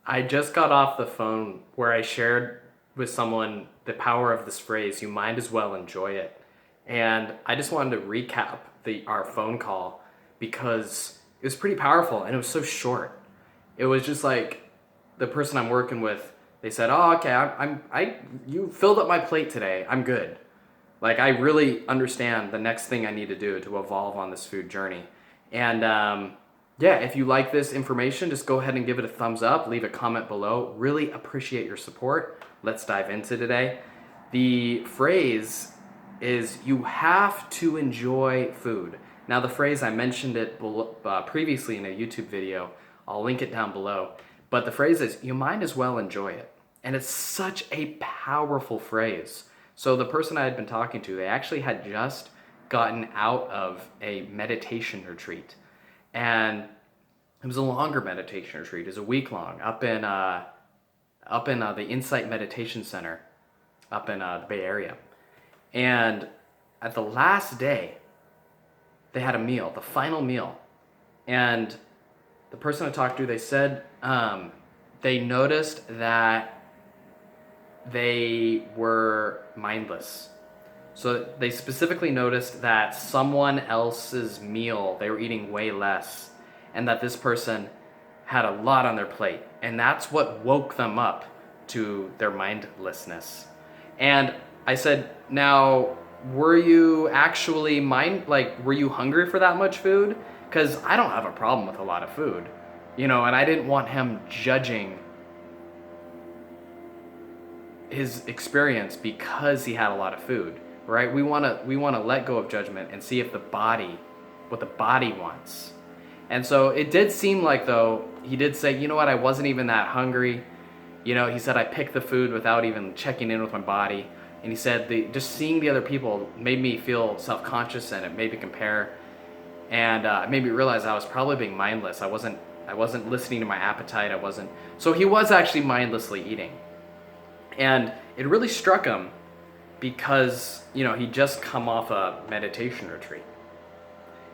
I just got off the phone where I shared with someone the power of this phrase, you might as well enjoy it. And I just wanted to recap our phone call because it was pretty powerful and it was so short. It was just like the person I'm working with, they said, "Oh, okay, you filled up my plate today. I'm good. Like, I really understand the next thing I need to do to evolve on this food journey." And yeah, if you like this information, just go ahead and give it a thumbs up, leave a comment below. Really appreciate your support. Let's dive into today. The phrase is you have to enjoy food. Now, the phrase, I mentioned it previously in a YouTube video. I'll link it down below. But the phrase is you might as well enjoy it. And it's such a powerful phrase. So the person I had been talking to, they actually had just gotten out of a meditation retreat. And it was a longer meditation retreat. It was a week long up in the Insight Meditation Center up in the Bay Area. And at the last day, they had a meal, the final meal. And the person I talked to, they said they noticed that they were mindless. So they specifically noticed that someone else's meal, they were eating way less, and that this person had a lot on their plate. And that's what woke them up to their mindlessness. And I said, now, were you actually were you hungry for that much food? Because I don't have a problem with a lot of food, and I didn't want him judging his experience because he had a lot of food, right? We want to let go of judgment and see if what the body wants. And so it did seem like, though, he did say, you know what, I wasn't even that hungry. He said I picked the food without even checking in with my body. And he said just seeing the other people made me feel self-conscious, and it made me compare. And it made me realize I was probably being mindless. I wasn't listening to my appetite. So he was actually mindlessly eating. And it really struck him because, he'd just come off a meditation retreat.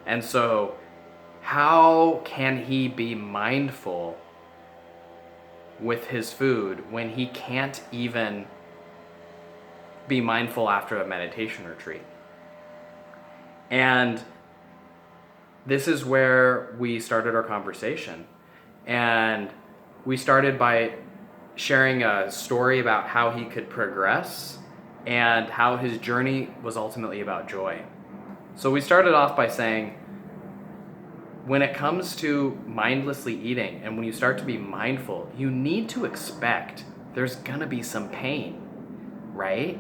And so how can he be mindful with his food when he can't even be mindful after a meditation retreat? And this is where we started our conversation. And we started by sharing a story about how he could progress and how his journey was ultimately about joy. So we started off by saying, when it comes to mindlessly eating and when you start to be mindful, you need to expect there's gonna be some pain, right?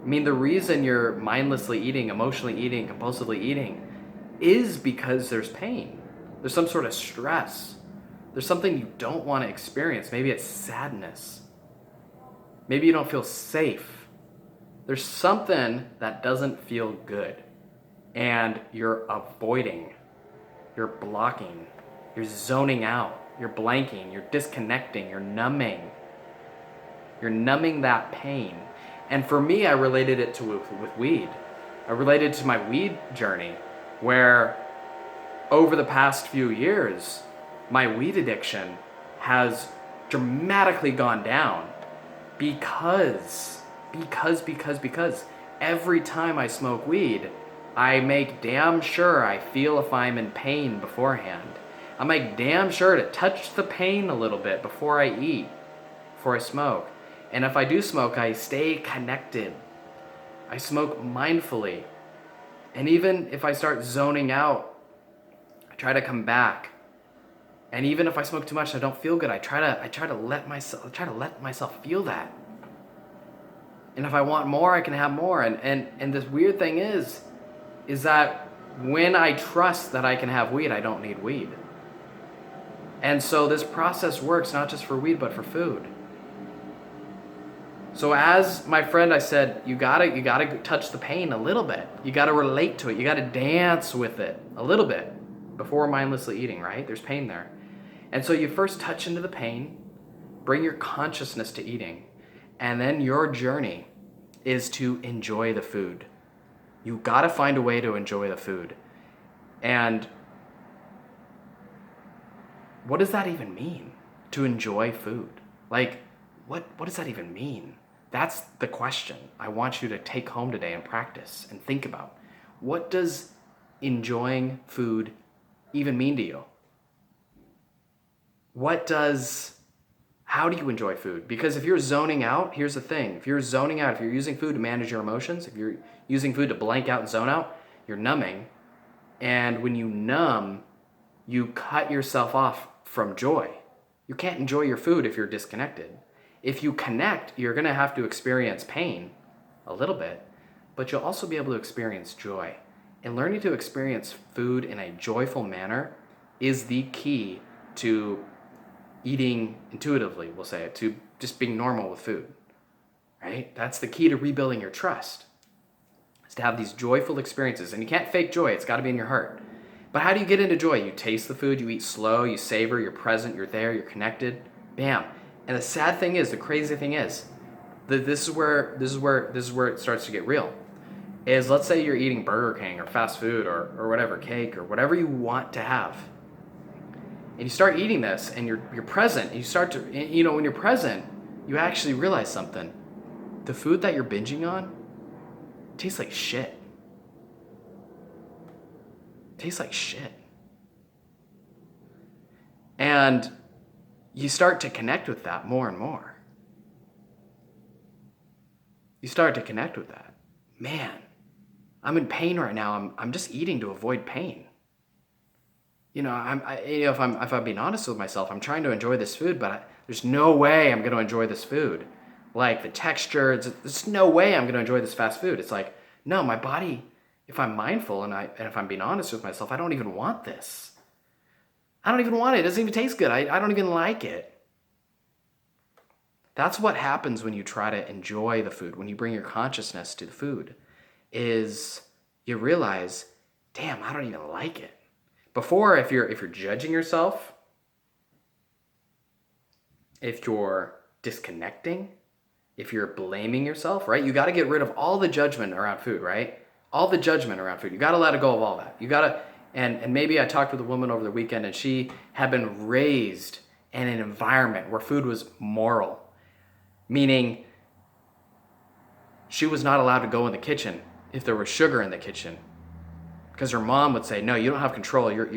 I mean, the reason you're mindlessly eating, emotionally eating, compulsively eating is because there's pain. There's some sort of stress. There's something you don't want to experience. Maybe it's sadness. Maybe you don't feel safe. There's something that doesn't feel good. And you're avoiding. You're blocking. You're zoning out. You're blanking. You're disconnecting. You're numbing. You're numbing that pain. And for me, I related it with weed. I related to my weed journey, where over the past few years, my weed addiction has dramatically gone down because every time I smoke weed, I make damn sure I feel if I'm in pain beforehand. I make damn sure to touch the pain a little bit before I eat, before I smoke. And if I do smoke, I stay connected. I smoke mindfully. And even if I start zoning out, I try to come back. And even if I smoke too much, I don't feel good. I try to let myself feel that. And if I want more, I can have more. And this weird thing is that when I trust that I can have weed, I don't need weed. And so this process works not just for weed, but for food. So as my friend, I said, you gotta touch the pain a little bit. You gotta relate to it. You gotta dance with it a little bit before mindlessly eating, right? There's pain there. And so you first touch into the pain, bring your consciousness to eating, and then your journey is to enjoy the food. You gotta find a way to enjoy the food. And what does that even mean? to enjoy food? Like, what does that even mean? That's the question I want you to take home today and practice and think about. What does enjoying food even mean to you? How do you enjoy food? Because if you're zoning out, here's the thing. If you're zoning out, if you're using food to manage your emotions, if you're using food to blank out and zone out, you're numbing. And when you numb, you cut yourself off from joy. You can't enjoy your food if you're disconnected. If you connect, you're gonna have to experience pain a little bit, but you'll also be able to experience joy. And learning to experience food in a joyful manner is the key to eating intuitively, we'll say it, to just being normal with food, right? That's the key to rebuilding your trust, is to have these joyful experiences. And you can't fake joy, it's gotta be in your heart. But how do you get into joy? You taste the food, you eat slow, you savor, you're present, you're there, you're connected, bam. And the sad thing is, the crazy thing is, this is where it starts to get real. Is let's say you're eating Burger King or fast food or whatever, cake or whatever you want to have. And you start eating this and you're present, and you start to, when you're present, you actually realize something. The food that you're binging on tastes like shit. Tastes like shit. And you start to connect with that more and more. You start to connect with that. Man, I'm in pain right now. I'm just eating to avoid pain. If I'm being honest with myself, I'm trying to enjoy this food, but there's no way I'm going to enjoy this food. Like the texture, there's no way I'm going to enjoy this fast food. It's like, no, my body, if I'm mindful and if I'm being honest with myself, I don't even want this. I don't even want it. It doesn't even taste good. I don't even like it. That's what happens when you try to enjoy the food, when you bring your consciousness to the food, is you realize, damn, I don't even like it. Before, if you're judging yourself, if you're disconnecting, if you're blaming yourself, right? You got to get rid of all the judgment around food, right? All the judgment around food. You got to let go of all that. You got to, and maybe I talked with a woman over the weekend, and she had been raised in an environment where food was moral, meaning she was not allowed to go in the kitchen if there was sugar in the kitchen, because her mom would say, "No, you don't have control. You're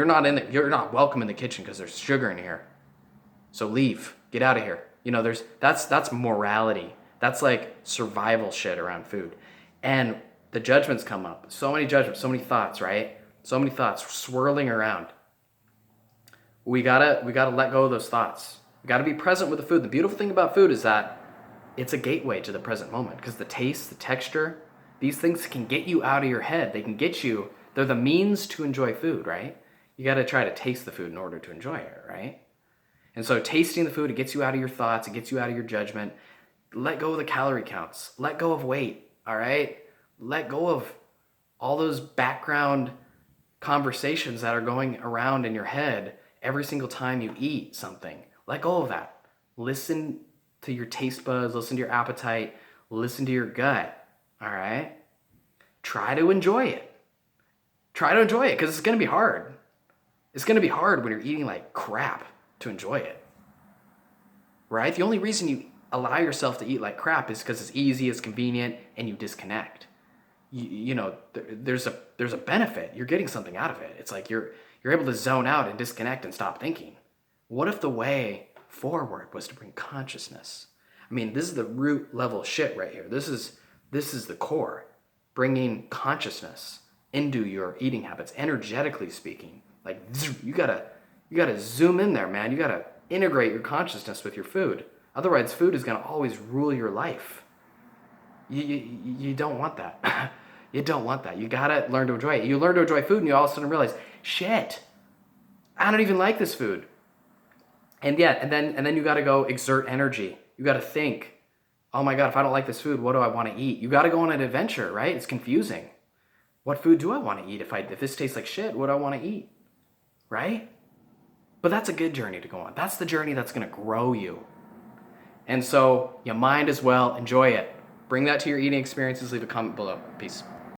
not welcome in the kitchen because there's sugar in here. So leave, get out of here." That's morality. That's like survival shit around food. And the judgments come up. So many judgments, so many thoughts, right? So many thoughts swirling around. We gotta let go of those thoughts. We gotta be present with the food. The beautiful thing about food is that it's a gateway to the present moment, because the taste, the texture, these things can get you out of your head. They're the means to enjoy food, right? You gotta try to taste the food in order to enjoy it, right? And so tasting the food, it gets you out of your thoughts, it gets you out of your judgment. Let go of the calorie counts. Let go of weight, all right? Let go of all those background conversations that are going around in your head every single time you eat something. Let go of that. Listen to your taste buds, listen to your appetite, listen to your gut, all right? Try to enjoy it. Try to enjoy it, because it's going to be hard. It's going to be hard when you're eating like crap to enjoy it, right? The only reason you allow yourself to eat like crap is because it's easy, it's convenient, and you disconnect. There's a benefit. You're getting something out of it. It's like you're able to zone out and disconnect and stop thinking. What if the way forward was to bring consciousness? I mean, this is the root level shit right here. This is the core, bringing consciousness into your eating habits, energetically speaking. Like you gotta zoom in there, man. You gotta integrate your consciousness with your food. Otherwise, food is gonna always rule your life. You don't want that. You don't want that. You gotta learn to enjoy it. You learn to enjoy food, and you all of a sudden realize, shit, I don't even like this food. And then you gotta go exert energy. You gotta think, oh my God, if I don't like this food, what do I want to eat? You gotta go on an adventure, right? It's confusing. What food do I want to eat? If this tastes like shit, what do I want to eat? Right? But that's a good journey to go on. That's the journey that's gonna grow you. And so you might as well enjoy it. Bring that to your eating experiences. Leave a comment below. Peace.